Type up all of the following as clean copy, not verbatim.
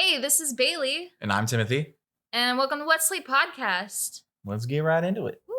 Hey, this is Bailey. And I'm Timothy. And welcome to What Sleep Podcast. Let's get right into it. Woo.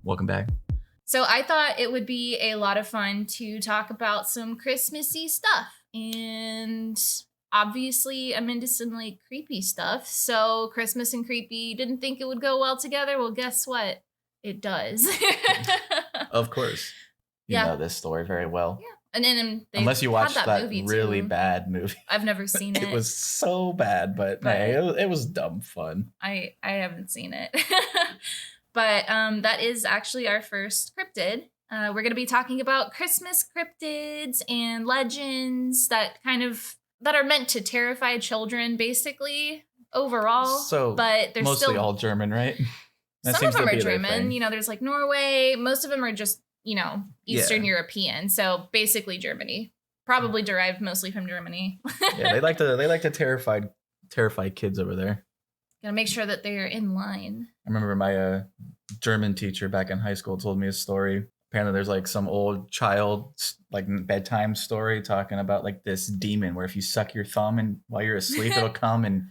Welcome back. So I thought it would be a lot of fun to talk about some Christmassy stuff. And obviously I'm into some like creepy stuff. So Christmas and creepy, didn't think it would go well together. Well, guess what? It does. Of course. You know this story very well. Yeah. And then unless you watched that movie really too. bad movie. I've never seen it. It was so bad, but hey, it was dumb fun. I haven't seen it. But that is actually our first cryptid. We're going to be talking about Christmas cryptids and legends that are meant to terrify children, basally, overall. So, but they're mostly still all German, right? Some of them are German. You know, there's like Norway. Most of them are just, Eastern European. So basically Germany. Probably derived mostly from Germany. Yeah, they like to terrify kids over there. Gotta make sure that they're in line. I remember my German teacher back in high school told me a story. Apparently there's like some old child like bedtime story talking about like this demon where if you suck your thumb and while you're asleep it'll come and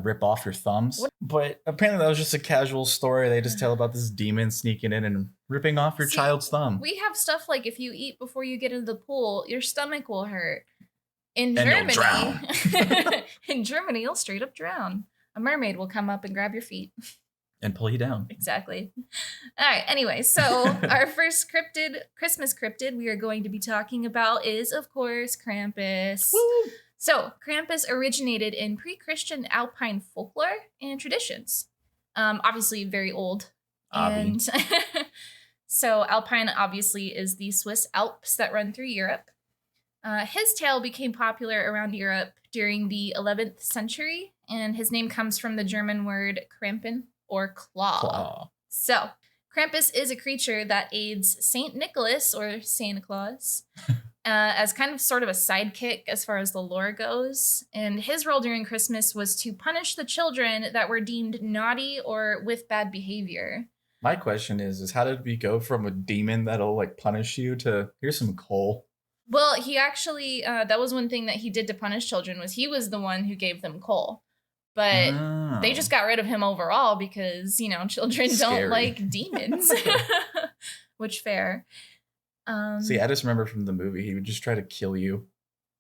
rip off your thumbs. What? But apparently that was just a casual story. They just tell about this demon sneaking in and ripping off your child's thumb. We have stuff like if you eat before you get into the pool, your stomach will hurt. In Germany, you'll straight up drown. A mermaid will come up and grab your feet. And pull you down. Exactly. All right. Anyway, so our first Christmas cryptid we are going to be talking about is, of course, Krampus. Woo! So Krampus originated in pre-Christian Alpine folklore and traditions. Obviously very old. And so Alpine obviously is the Swiss Alps that run through Europe. His tale became popular around Europe during the 11th century, and his name comes from the German word Krampen, or claw. So, Krampus is a creature that aids Saint Nicholas, or Santa Claus, as kind of sort of a sidekick as far as the lore goes. And his role during Christmas was to punish the children that were deemed naughty or with bad behavior. My question is how did we go from a demon that'll like punish you to here's some coal? Well, he actually, that was one thing that he did to punish children was he was the one who gave them coal. But they just got rid of him overall because, children don't like demons. Which fair. See, I just remember from the movie, he would just try to kill you.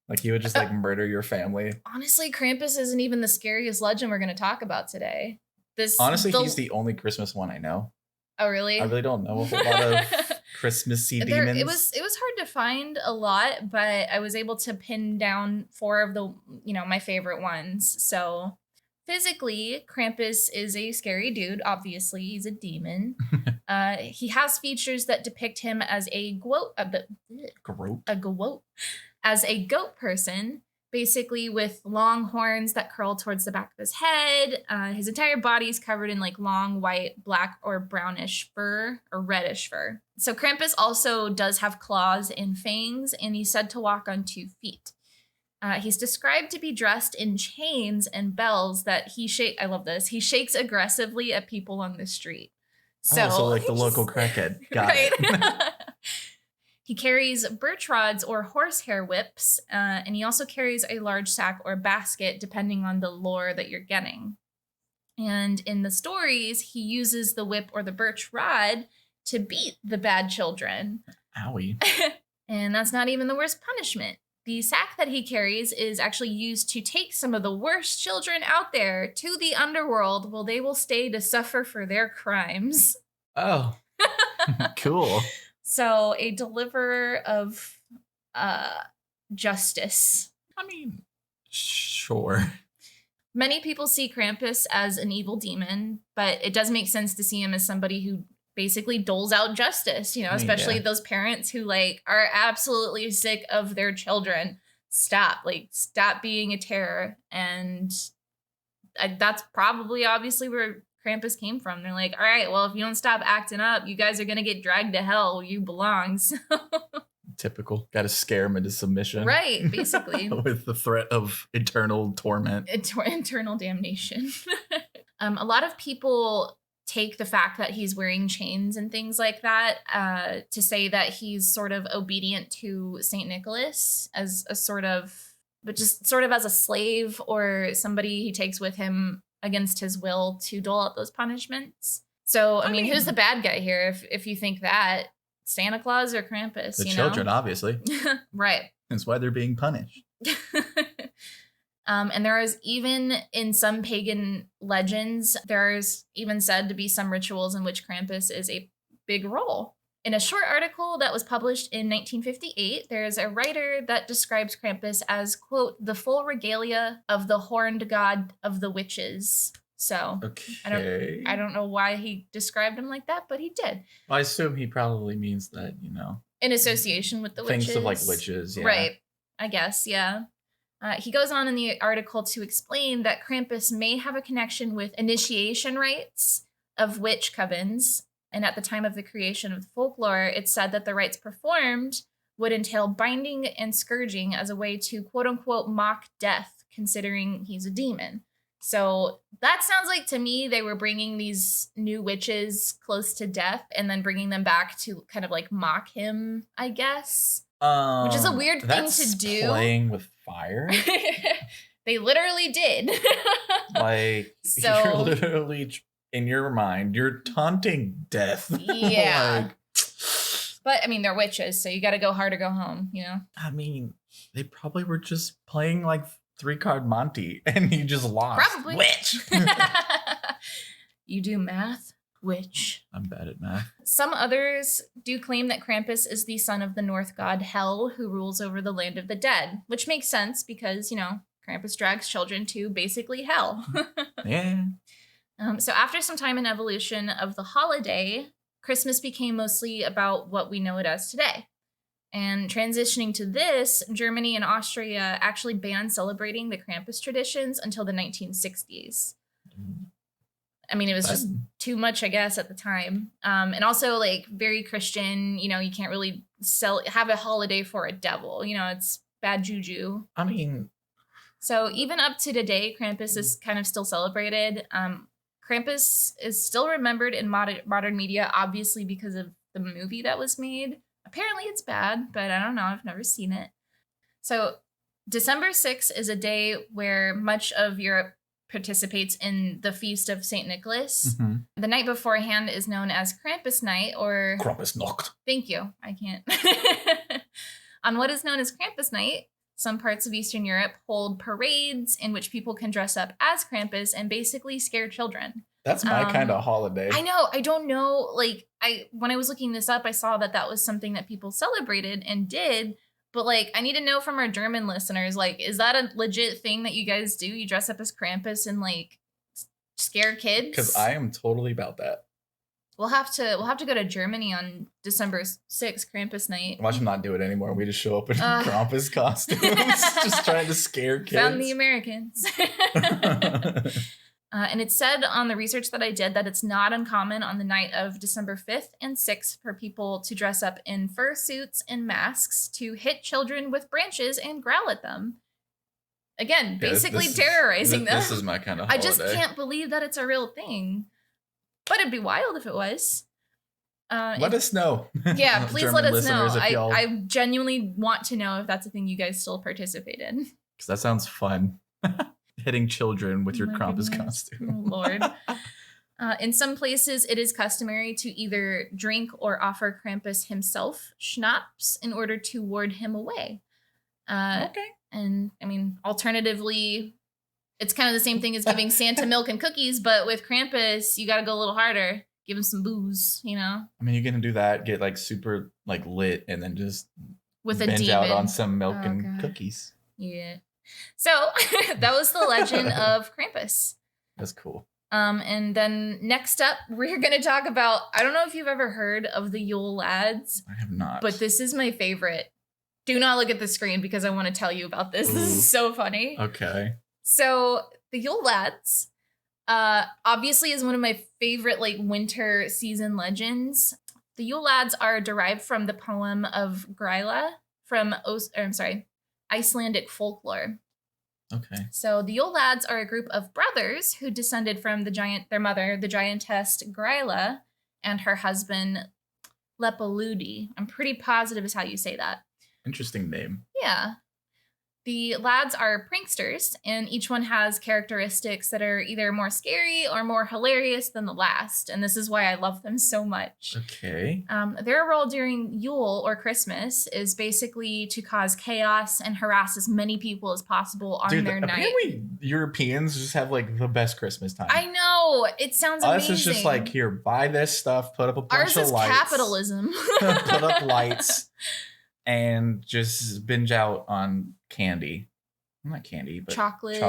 Like he would just murder your family. Honestly, Krampus isn't even the scariest legend we're going to talk about today. He's the only Christmas one I know. Oh, really? I really don't know a whole lot of Christmassy demons. It was hard to find a lot, but I was able to pin down 4 of the, my favorite ones. So physically, Krampus is a scary dude. Obviously, he's a demon. He has features that depict him as a goat person, basically with long horns that curl towards the back of his head. His entire body is covered in like long white, black, or brownish fur or reddish fur. So Krampus also does have claws and fangs, and he's said to walk on 2 feet. He's described to be dressed in chains and bells that he shakes aggressively at people on the street. So like the local crackhead. Got it. He carries birch rods or horsehair whips, and he also carries a large sack or basket, depending on the lore that you're getting. And in the stories, he uses the whip or the birch rod to beat the bad children. Owie. And that's not even the worst punishment. The sack that he carries is actually used to take some of the worst children out there to the underworld, where they will stay to suffer for their crimes. Oh, cool. So a deliverer of justice. I mean, sure. Many people see Krampus as an evil demon, but it does make sense to see him as somebody who basically doles out justice, you know, I mean, especially yeah. those parents who like are absolutely sick of their children. Stop being a terror. And that's probably obviously where Krampus came from. They're like, all right, well, if you don't stop acting up, you guys are going to get dragged to hell where you belong. So Typical. Got to scare him into submission. Right, basically. With the threat of eternal torment. Eternal damnation. A lot of people take the fact that he's wearing chains and things like that to say that he's sort of obedient to Saint Nicholas as a sort of, but just sort of as a slave or somebody he takes with him against his will to dole out those punishments. So, I mean, who's the bad guy here? If you think that, Santa Claus or Krampus? The children, obviously. Right. That's why they're being punished. And there is even in some pagan legends, there's even said to be some rituals in which Krampus is a big role. In a short article that was published in 1958, there's a writer that describes Krampus as, quote, the full regalia of the horned god of the witches. So okay. I don't know why he described him like that, but he did. Well, I assume he probably means that, in association with the things witches. of like witches, yeah. Right. I guess, yeah. He goes on in the article to explain that Krampus may have a connection with initiation rites of witch covens. And at the time of the creation of the folklore, it's said that the rites performed would entail binding and scourging as a way to, quote unquote, mock death, considering he's a demon. So that sounds like to me they were bringing these new witches close to death and then bringing them back to kind of like mock him, I guess. Which is a weird thing to do. Playing with fire? They literally did. Like, so, you're literally, in your mind, you're taunting death. Yeah. Like, but, I mean, they're witches, so you got to go hard or go home, you know? I mean, they probably were just playing like 3-card Monty, and you just lost. Probably. Witch! You do math? Witch. I'm bad at math. Some others do claim that Krampus is the son of the North god Hel, who rules over the land of the dead, which makes sense because, Krampus drags children to basically hell. Yeah. So after some time in evolution of the holiday, Christmas became mostly about what we know it as today. And transitioning to this, Germany and Austria actually banned celebrating the Krampus traditions until the 1960s. I mean, it was just too much, I guess, at the time. And also, like, very Christian, you can't really have a holiday for a devil. It's bad juju. I mean... So even up to today, Krampus is kind of still celebrated. Krampus is still remembered in modern media, obviously because of the movie that was made. Apparently it's bad, but I don't know. I've never seen it. So December 6th is a day where much of Europe participates in the feast of St. Nicholas. Mm-hmm. The night beforehand is known as Krampus night or... Krampusnacht. Thank you. I can't. On what is known as Krampus night, some parts of Eastern Europe hold parades in which people can dress up as Krampus and basically scare children. That's my kind of holiday. I know. I don't know. Like, when I was looking this up, I saw that was something that people celebrated and did. But, like, I need to know from our German listeners, like, is that a legit thing that you guys do? You dress up as Krampus and, like, scare kids? Because I am totally about that. We'll have to go to Germany on December 6th, Krampus night. Watch them not do it anymore. We just show up in Krampus costumes, just trying to scare kids. Found the Americans. And it's said on the research that I did that it's not uncommon on the night of December 5th and 6th for people to dress up in fursuits and masks to hit children with branches and growl at them. Again, basically terrorizing them. This is my kind of holiday. I just can't believe that it's a real thing. But it'd be wild if it was. Let us know. Yeah, please German let us know. I genuinely want to know if that's a thing you guys still participate in. Because that sounds fun. Hitting children with your Krampus costume. Oh, Lord. In some places, it is customary to either drink or offer Krampus himself schnapps in order to ward him away. Okay. And, I mean, alternatively, it's kind of the same thing as giving Santa milk and cookies, but with Krampus, you got to go a little harder. Give him some booze, I mean, you can do that, get, like, super, like, lit, and then just with a binge demon. out on some milk and God. cookies. Yeah. So that was the legend of Krampus. That's cool. And then next up, we're going to talk about, I don't know if you've ever heard of the Yule Lads. I have not. But this is my favorite. Do not look at the screen because I want to tell you about this. Ooh. This is so funny. Okay. So the Yule Lads, obviously is one of my favorite like winter season legends. The Yule Lads are derived from the poem of Gryla from Icelandic folklore. Okay. So the Yule Lads are a group of brothers who descended from their mother, the giantess Gryla, and her husband Lepaludi. I'm pretty positive is how you say that. Interesting name. Yeah. The lads are pranksters, and each one has characteristics that are either more scary or more hilarious than the last, and this is why I love them so much. Okay. Their role during Yule or Christmas is basically to cause chaos and harass as many people as possible on their night. Apparently Europeans just have like the best Christmas time. I know. It sounds amazing. Us is just like, here, buy this stuff, put up a bunch of lights. Ours is capitalism. Put up lights and just binge out on candy. Not candy, but chocolate,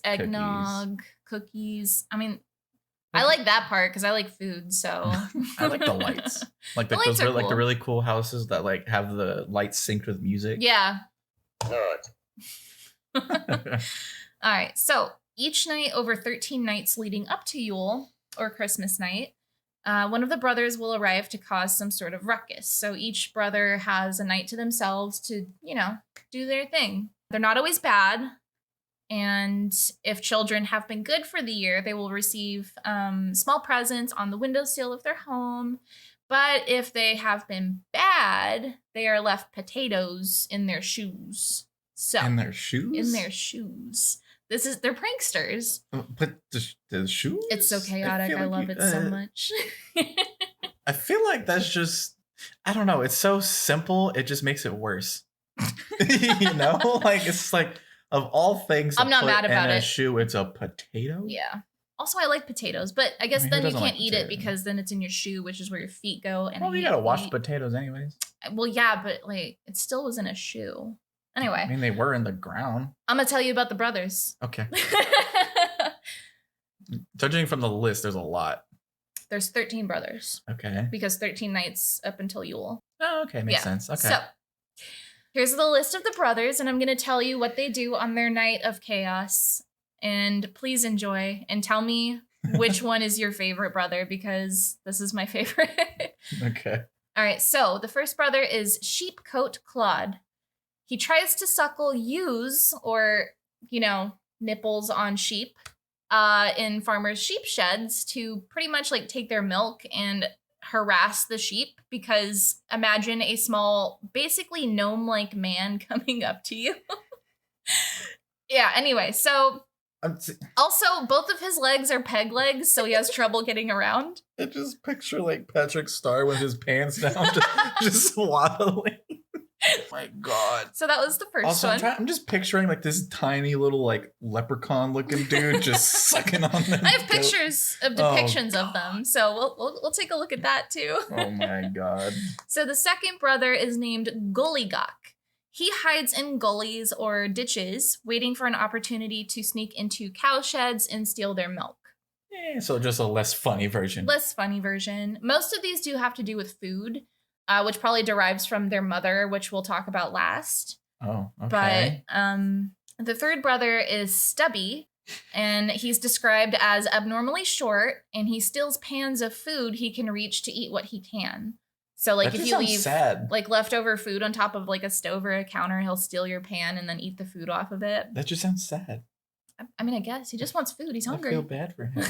eggnog, cookies. I mean, I like that part because I like food, so I like the lights. Like the lights are cool. Like the really cool houses that like have the lights synced with music. Yeah. All right. So each night over 13 nights leading up to Yule or Christmas night, one of the brothers will arrive to cause some sort of ruckus. So each brother has a night to themselves to, do their thing. They're not always bad. And if children have been good for the year, they will receive small presents on the windowsill of their home. But if they have been bad, they are left potatoes in their shoes. So in their shoes? In their shoes. They're pranksters. But the shoes? It's so chaotic. I love it so much. I feel like that's just, I don't know. It's so simple. It just makes it worse. Like it's like, of all things, I'm not mad about in a it. Shoe, it's a potato. Yeah. Also, I like potatoes, but I guess then you can't eat it because then it's in your shoe, which is where your feet go. And you gotta wash potatoes anyways. Well, yeah, but like it still was in a shoe. Anyway. I mean, they were in the ground. I'm gonna tell you about the brothers. Okay. Judging from the list, there's a lot. There's 13 brothers. Okay. Because 13 nights up until Yule. Oh, okay. Makes sense. Okay. So, here's the list of the brothers, and I'm going to tell you what they do on their night of chaos. And please enjoy and tell me which one is your favorite brother, because this is my favorite. Okay. All right. So, the first brother is Sheepcoat Claude. He tries to suckle ewes or, nipples on sheep in farmers' sheep sheds to pretty much like take their milk and harass the sheep, because imagine a small, basically gnome-like man coming up to you. Yeah, anyway, so also both of his legs are peg legs, so he has trouble getting around. I just picture like Patrick Star with his pants down, just waddling. Oh my god. So that was the first one. I'm just picturing like this tiny little like leprechaun looking dude just sucking on them. I have pictures of depictions of them, so we'll take a look at that too. Oh my god. So the second brother is named Gullygok. He hides in gullies or ditches, waiting for an opportunity to sneak into cow sheds and steal their milk. So just a less funny version. Most of these do have to do with food. Which probably derives from their mother, which we'll talk about last. Oh, okay. But the third brother is Stubby, and he's described as abnormally short, and he steals pans of food he can reach to eat what he can. So, like, if you leave like leftover food on top of like a stove or a counter, he'll steal your pan and then eat the food off of it. That just sounds sad. I mean, I guess he just wants food. He's hungry. I feel bad for him.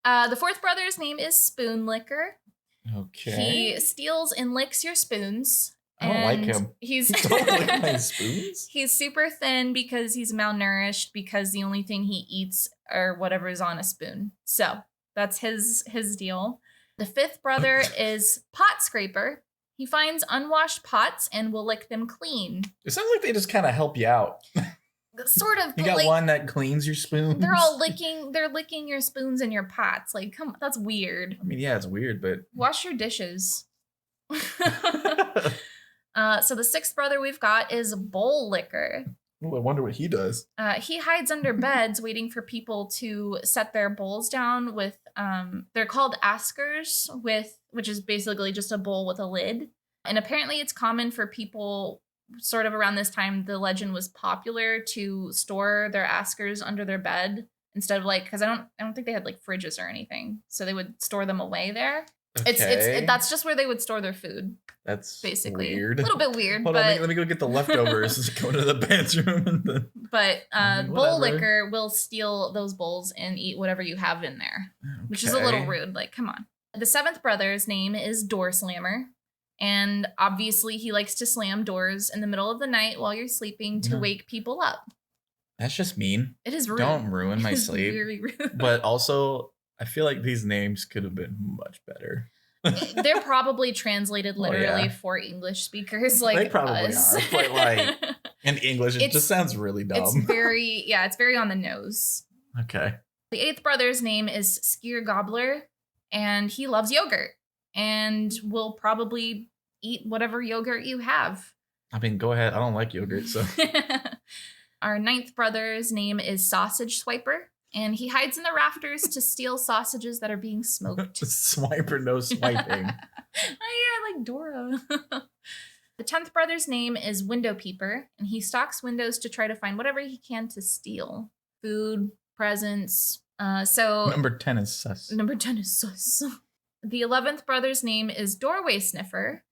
The fourth brother's name is Spoonlicker. Okay. He steals and licks your spoons. I don't like him. Don't lick my spoons. He's super thin because he's malnourished, because the only thing he eats are whatever is on a spoon. So that's his deal. The fifth brother is Pot Scraper. He finds unwashed pots and will lick them clean. It sounds like they just kind of help you out. Sort of. You got like, one that cleans your spoons. They're licking your spoons and your pots. Like, come on, that's weird. I mean, yeah, it's weird, but wash your dishes. So the sixth brother we've got is Bowl Licker. Well, I wonder what he does. He hides under beds waiting for people to set their bowls down with, they're called askers, which is basically just a bowl with a lid. And apparently it's common for people sort of around this time, the legend was popular to store their askers under their bed instead of because I don't think they had like fridges or anything. So they would store them away there. Okay. That's just where they would store their food. That's basically weird. A little bit weird. Hold on, let me go get the leftovers. Just go to the bathroom. And then... But bowl liquor will steal those bowls and eat whatever you have in there, which is a little rude. Like, come on. The seventh brother's name is Door Slammer. And obviously he likes to slam doors in the middle of the night while you're sleeping to wake people up. That's just mean. It is rude. Don't ruin my sleep. Very rude. But also, I feel like these names could have been much better. They're probably translated literally for English speakers like they probably us. are. But like in English, it just sounds really dumb. It's very on the nose. Okay. The eighth brother's name is Skier Gobbler, and he loves yogurt and will probably eat whatever yogurt you have. I mean, go ahead. I don't like yogurt, so. Our ninth brother's name is Sausage Swiper, and he hides in the rafters to steal sausages that are being smoked. Swiper, no swiping. Oh, yeah, like Dora. The 10th brother's name is Window Peeper, and he stalks windows to try to find whatever he can to steal. Food, presents. Number 10 is sus. Number 10 is sus. The 11th brother's name is Doorway Sniffer.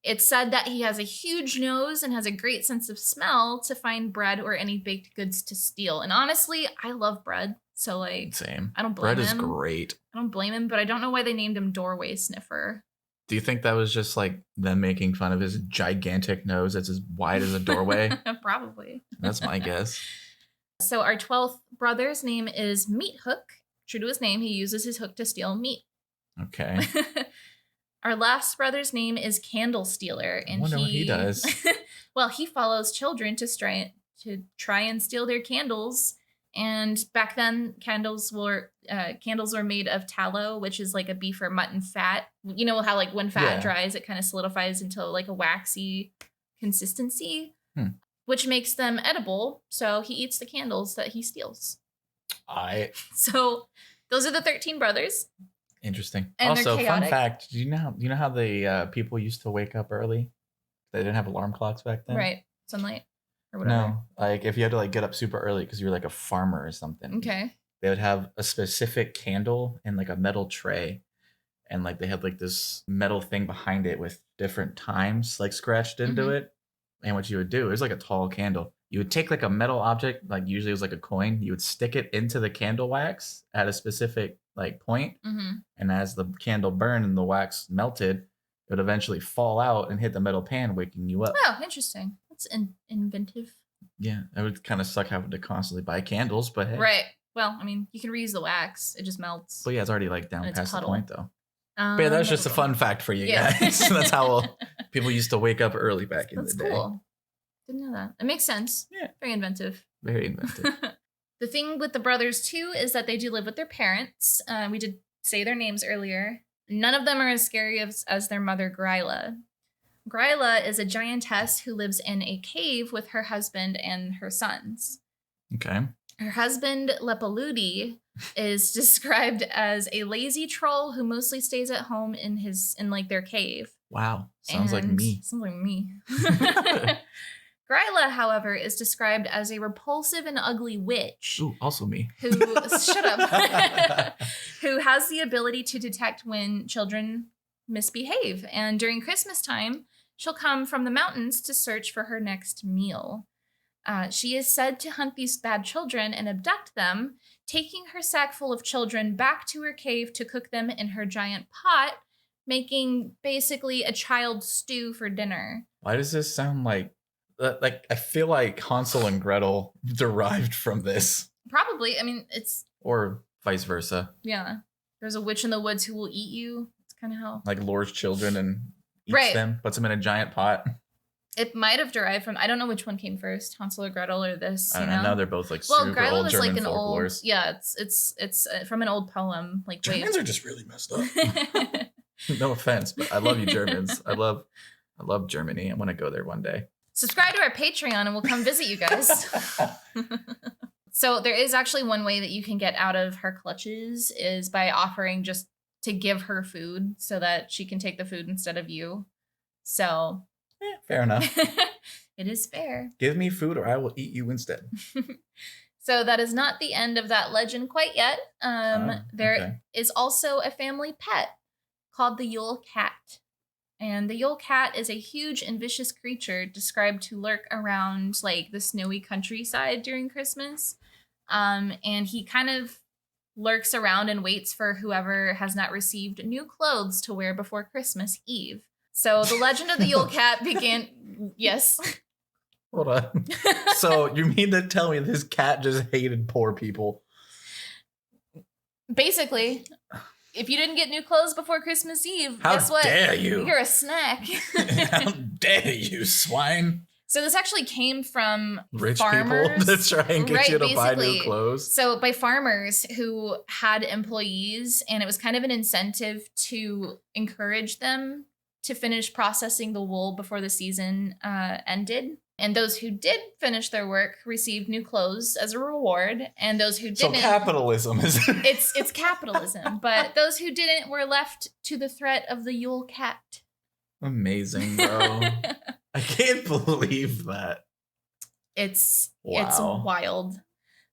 It's said that he has a huge nose and has a great sense of smell to find bread or any baked goods to steal. And honestly, I love bread. So like, same. I don't blame him. Bread is great. I don't blame him, but I don't know why they named him Doorway Sniffer. Do you think that was just like them making fun of his gigantic nose that's as wide as a doorway? Probably. That's my guess. So our 12th brother's name is Meat Hook. True to his name, he uses his hook to steal meat. Okay. Our last brother's name is Candle Stealer, and I wonder what he does. Well, he follows children to try and steal their candles. And back then, candles were made of tallow, which is like a beef or mutton fat. You know how like when fat dries, it kind of solidifies into like a waxy consistency, which makes them edible. So he eats the candles that he steals. So those are the 13 brothers. Interesting. And also, fun fact: do you know how the people used to wake up early? They didn't have alarm clocks back then, right? Sunlight or whatever. No, like if you had to like get up super early because you were like a farmer or something. Okay. They would have a specific candle in like a metal tray, and like they had like this metal thing behind it with different times like scratched into it. And what you would do, it was like a tall candle. You would take like a metal object, like usually it was like a coin. You would stick it into the candle wax at a specific like point. And as the candle burned and the wax melted, it would eventually fall out and hit the metal pan, waking you up. Oh, interesting. That's inventive. Yeah, it would kind of suck having to constantly buy candles, but hey. Right. Well, I mean, you can reuse the wax. It just melts. But yeah, it's already like down past the point though. But yeah, that's just a fun fact for you guys. That's how people used to wake up early back in the day. Cool. Didn't know that. It makes sense. Yeah. Very inventive. Very inventive. The thing with the brothers, too, is that they do live with their parents. We did say their names earlier. None of them are as scary as their mother, Gryla. Gryla is a giantess who lives in a cave with her husband and her sons. Okay. Her husband, Lepaludi, is described as a lazy troll who mostly stays at home in like their cave. Wow. Sounds like me. Sounds like me. Gryla, however, is described as a repulsive and ugly witch. Ooh, also me. Who shut up. Who has the ability to detect when children misbehave. And during Christmas time, she'll come from the mountains to search for her next meal. She is said to hunt these bad children and abduct them, taking her sack full of children back to her cave to cook them in her giant pot, making basically a child stew for dinner. Why does this sound like I feel like Hansel and Gretel derived from this? Probably. I mean, it's... Or vice versa. Yeah. There's a witch in the woods who will eat you. It's kind of how... Like lures children and eats them, puts them in a giant pot. It might have derived from... I don't know which one came first, Hansel or Gretel or this, I don't know. They're both like super Gretel old was German like an folklores. Old... Yeah, it's from an old poem. Like Germans are just really messed up. No offense, but I love you Germans. I love Germany. I want to go there one day. Subscribe to our Patreon and we'll come visit you guys. So there is actually one way that you can get out of her clutches is by offering just to give her food so that she can take the food instead of you. So fair enough. It is fair. Give me food or I will eat you instead. So that is not the end of that legend quite yet. There is also a family pet called the Yule Cat. And the Yule Cat is a huge and vicious creature described to lurk around like the snowy countryside during Christmas. And he kind of lurks around and waits for whoever has not received new clothes to wear before Christmas Eve. So the legend of the Yule Cat began... Yes. Hold on. So you mean to tell me this cat just hated poor people? Basically, if you didn't get new clothes before Christmas Eve, guess what? How dare you? You're a snack. How dare you, swine? So this actually came from rich farmers, people that try and get you to buy new clothes. So by farmers who had employees, and it was kind of an incentive to encourage them to finish processing the wool before the season ended. And those who did finish their work received new clothes as a reward. And those who didn't... So capitalism is... It's capitalism. But those who didn't were left to the threat of the Yule Cat. Amazing, bro. I can't believe that. It's wild.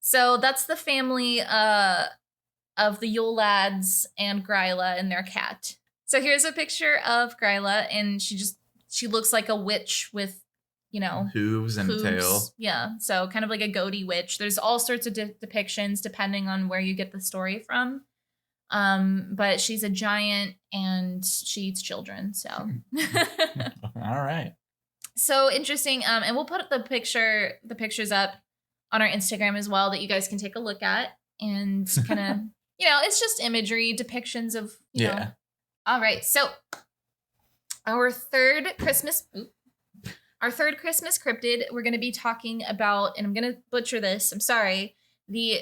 So that's the family of the Yule lads and Gryla and their cat. So here's a picture of Gryla, and she looks like a witch with, you know, hooves and a tail. Yeah, so kind of like a goatee witch. There's all sorts of depictions depending on where you get the story from. But she's a giant and she eats children. So all right. So interesting. And we'll put the pictures up on our Instagram as well that you guys can take a look at and kind of, you know, it's just imagery, depictions of, you know. All right. So our third Christmas cryptid, we're going to be talking about, and I'm going to butcher this, I'm sorry, the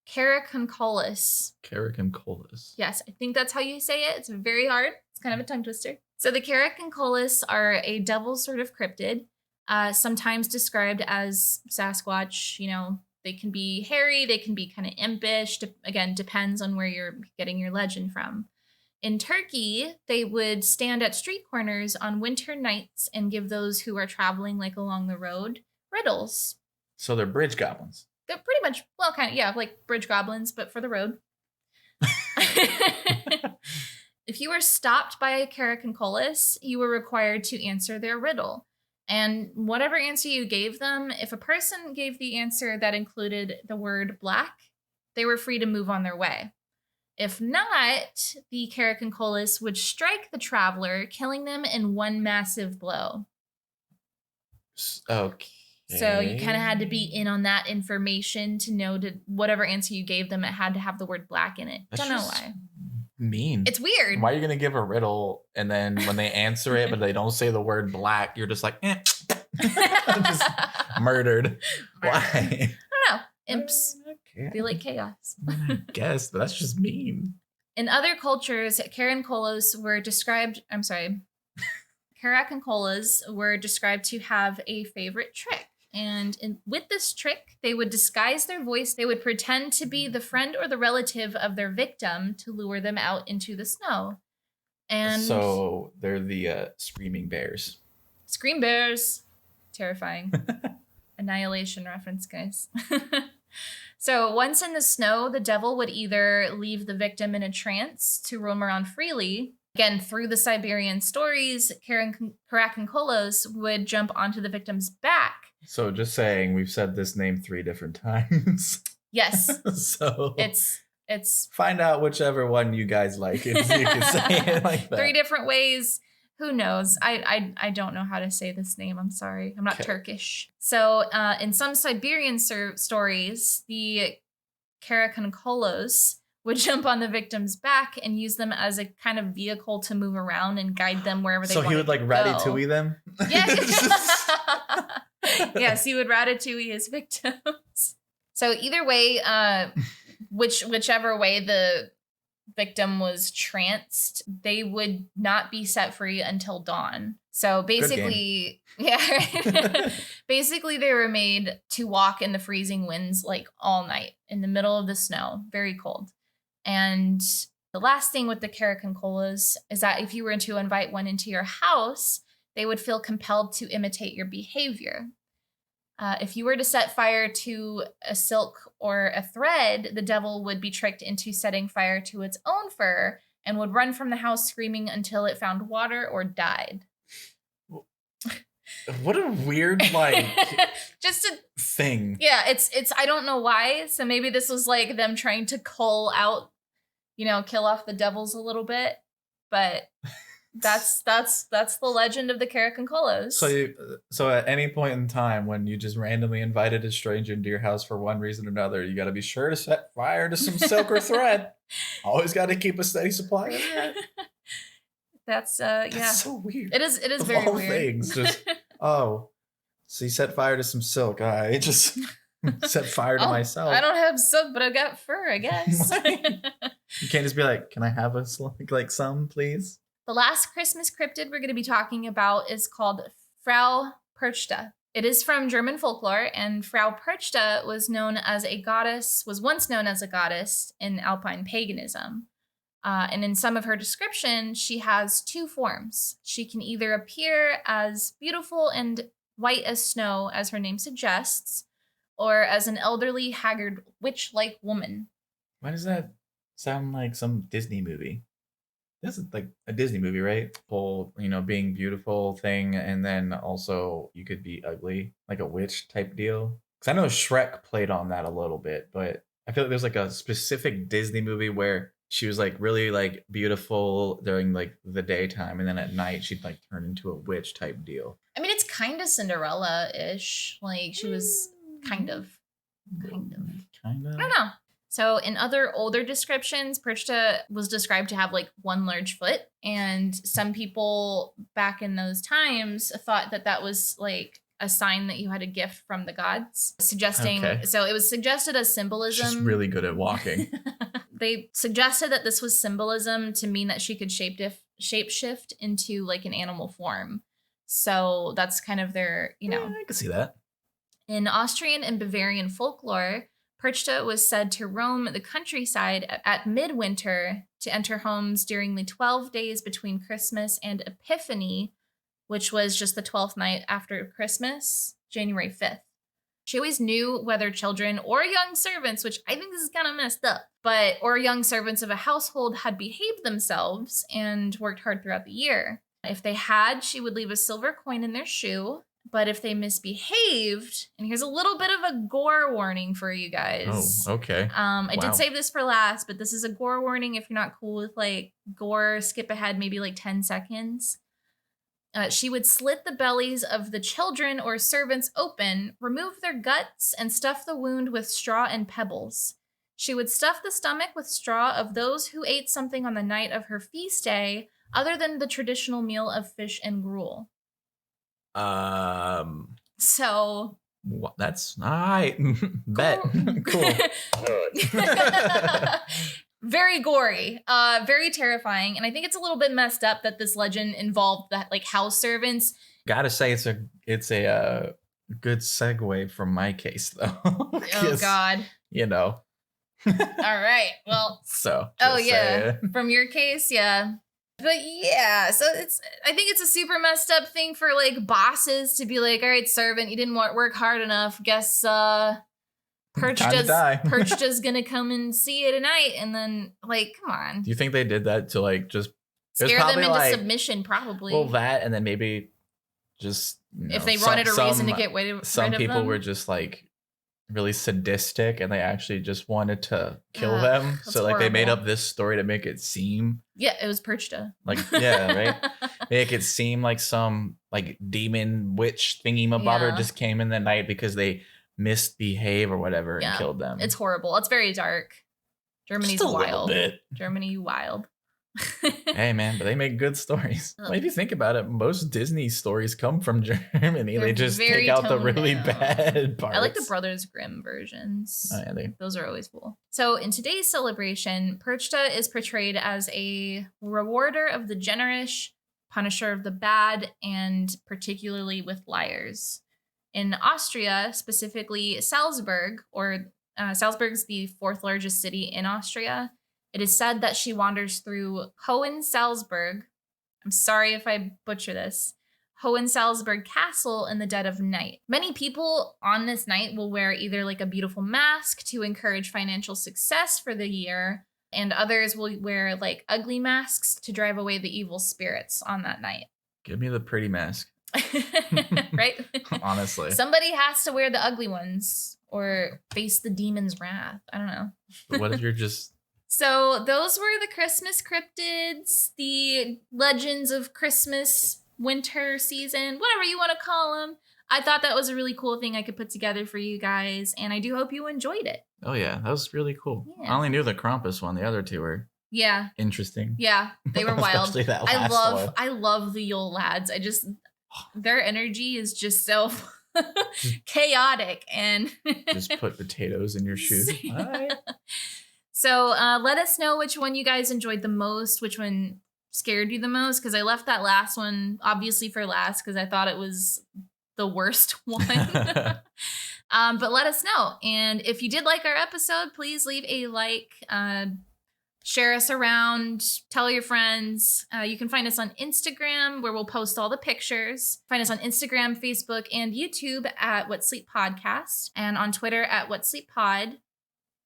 Caraconcollis. Caraconcollis. Yes, I think that's how you say it. It's very hard. It's kind of a tongue twister. So the Caraconcollis are a devil sort of cryptid, sometimes described as Sasquatch. You know, they can be hairy, they can be kind of impish. Again, depends on where you're getting your legend from. In Turkey, they would stand at street corners on winter nights and give those who are traveling like along the road riddles. So they're bridge goblins. They're pretty much, well, kind of, yeah, like bridge goblins, but for the road. If you were stopped by a Caraconcollis, you were required to answer their riddle. And whatever answer you gave them, if a person gave the answer that included the word black, they were free to move on their way. If not, the Caraconcollis would strike the traveler, killing them in one massive blow. Okay. So you kind of had to be in on that information to know that whatever answer you gave them, it had to have the word black in it. Don't know why. Mean. It's weird. Why are you going to give a riddle and then when they answer it, but they don't say the word black, you're just like, just murdered. Why? I don't know. Imps. Okay. They like chaos. I guess, but that's just mean. In other cultures, Caraconcollis were described to have a favorite trick. And with this trick, they would disguise their voice. They would pretend to be the friend or the relative of their victim to lure them out into the snow. And so they're the screaming bears. Scream bears. Terrifying. Annihilation reference, guys. So once in the snow, the devil would either leave the victim in a trance to roam around freely. Again, through the Siberian stories, Caraconcollis would jump onto the victim's back. So just saying, we've said this name 3 different times. Yes. So it's find out whichever one you guys like. If you can say it like that. 3 different ways. Who knows? I don't know how to say this name. I'm sorry. I'm not Turkish. So in some Siberian stories, the Caraconcollis would jump on the victim's back and use them as a kind of vehicle to move around and guide them wherever they wanted to go. So he would like ratatouille them? Yes. Yes, he would ratatouille his victims. So either way, whichever way the victim was tranced, they would not be set free until dawn. So basically, yeah, right? Basically they were made to walk in the freezing winds like all night in the middle of the snow, very cold. And the last thing with the caracancolas is that if you were to invite one into your house, they would feel compelled to imitate your behavior. If you were to set fire to a silk or a thread, the devil would be tricked into setting fire to its own fur and would run from the house screaming until it found water or died. What a weird, like, just a thing. Yeah, it's I don't know why. So maybe this was like them trying to cull out, kill off the devils a little bit. But that's the legend of the caracancolas. So at any point in time when you just randomly invited a stranger into your house for one reason or another, you got to be sure to set fire to some silk or thread. Always got to keep a steady supply of that. That's yeah. So weird. It is of very all weird. Things, just so you set fire to some silk. I just set fire to myself. I don't have silk, but I've got fur, I guess. You can't just be like, can I have like some, please? The last Christmas cryptid we're going to be talking about is called Frau Perchta. It is from German folklore, and Frau Perchta was once known as a goddess in Alpine paganism. And in some of her description, she has two forms. She can either appear as beautiful and white as snow, as her name suggests, or as an elderly, haggard, witch-like woman. Why does that sound like some Disney movie? This is like a Disney movie, right? Whole, being beautiful thing, and then also you could be ugly, like a witch type deal. Because I know Shrek played on that a little bit, but I feel like there's like a specific Disney movie where she was like really like beautiful during like the daytime, and then at night she'd like turn into a witch type deal. I mean, it's kind of Cinderella-ish. Like she was kind of. I don't know. So in other older descriptions, Perchta was described to have like one large foot, and some people back in those times thought that was like a sign that you had a gift from the gods, suggesting. Okay. So it was suggested as symbolism. She's really good at walking. They suggested that this was symbolism to mean that she could shapeshift into like an animal form. So that's kind of their, Yeah, I can see that. In Austrian and Bavarian folklore, Perchta was said to roam the countryside at midwinter to enter homes during the 12 days between Christmas and Epiphany, which was just the 12th night after Christmas, January 5th. She always knew whether children or young servants, which I think this is kind of messed up, or young servants of a household had behaved themselves and worked hard throughout the year. If they had, she would leave a silver coin in their shoe. But if they misbehaved, and here's a little bit of a gore warning for you guys. Oh, okay. I did save this for last, but this is a gore warning. If you're not cool with like gore, skip ahead maybe like 10 seconds. She would slit the bellies of the children or servants open, remove their guts, and stuff the wound with straw and pebbles. She would stuff the stomach with straw of those who ate something on the night of her feast day, other than the traditional meal of fish and gruel. So that's all right. Bet. Cool. Very gory, very terrifying, and I think it's a little bit messed up that this legend involved that like house servants. Gotta say it's a good segue from my case though. Oh God. All right. Well. So. From your case, yeah. But yeah, so I think it's a super messed up thing for like bosses to be like, all right, servant, you didn't work hard enough. Guess Perchta's gonna come and see you tonight, and then like, come on. Do you think they did that to like just scare them into submission? Probably. Well, that, and then maybe just if they wanted a reason to get rid of them. Some people were just like really sadistic, and they actually just wanted to kill them. So like horrible. They made up this story to make it seem. Yeah, it was Perchta. Like, yeah, right? Make it seem like some like demon witch thingy-mabobber just came in the night because they misbehave or whatever and killed them. It's horrible. It's very dark. Germany's just a wild. Little bit. Germany wild. Hey man, but they make good stories. Well, if you think about it, most Disney stories come from Germany. They just take out the really bad parts. I like the Brothers Grimm versions. Oh, yeah, those are always cool. So in today's celebration, Perchta is portrayed as a rewarder of the generous punisher of the bad, and particularly with liars. In Austria, specifically Salzburg, Salzburg's the fourth largest city in Austria, it is said that she wanders through Hohensalzburg. I'm sorry if I butcher this. Hohensalzburg Castle in the dead of night. Many people on this night will wear either like a beautiful mask to encourage financial success for the year, and others will wear like ugly masks to drive away the evil spirits on that night. Give me the pretty mask. Right? Honestly. Somebody has to wear the ugly ones or face the demon's wrath. I don't know. But what if you're just... So those were the Christmas cryptids, the legends of Christmas, winter season, whatever you want to call them. I thought that was a really cool thing I could put together for you guys, and I do hope you enjoyed it. Oh yeah, that was really cool. Yeah. I only knew the Krampus one. The other two were interesting. Yeah, they were wild. Especially that last one. I love the Yule lads. Their energy is just so chaotic and just put potatoes in your shoe. All right. So let us know which one you guys enjoyed the most, which one scared you the most, because I left that last one obviously for last because I thought it was the worst one. But let us know. And if you did like our episode, please leave a like, share us around, tell your friends. You can find us on Instagram, where we'll post all the pictures. Find us on Instagram, Facebook, and YouTube at What Sleep Podcast, and on Twitter at What Sleep Pod.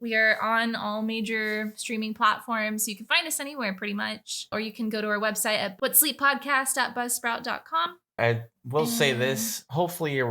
We are on all major streaming platforms. You can find us anywhere pretty much. Or you can go to our website at whatsleeppodcast.buzzsprout.com. I will say this, hopefully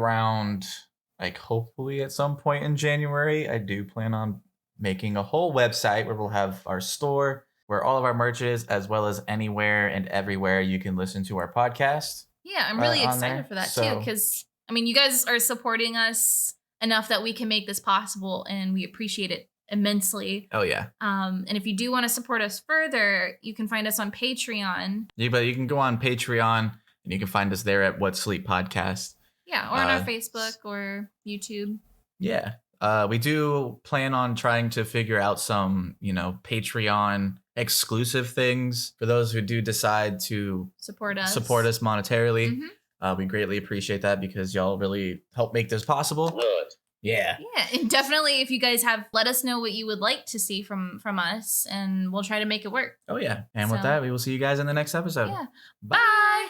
at some point in January, I do plan on making a whole website where we'll have our store, where all of our merch is, as well as anywhere and everywhere you can listen to our podcast. Yeah, I'm really excited for that too, because, you guys are supporting us enough that we can make this possible, and we appreciate it immensely. Oh yeah. And if you do want to support us further, you can find us on Patreon. Yeah, but you can go on Patreon and you can find us there at What Sleep Podcast. Yeah, or on our Facebook or YouTube. Yeah. We do plan on trying to figure out some, Patreon exclusive things for those who do decide to support us monetarily. Mm-hmm. We greatly appreciate that because y'all really help make this possible. Good. Yeah. Yeah, and definitely if you guys let us know what you would like to see from us, and we'll try to make it work. Oh yeah. And with that, we will see you guys in the next episode. Yeah. Bye.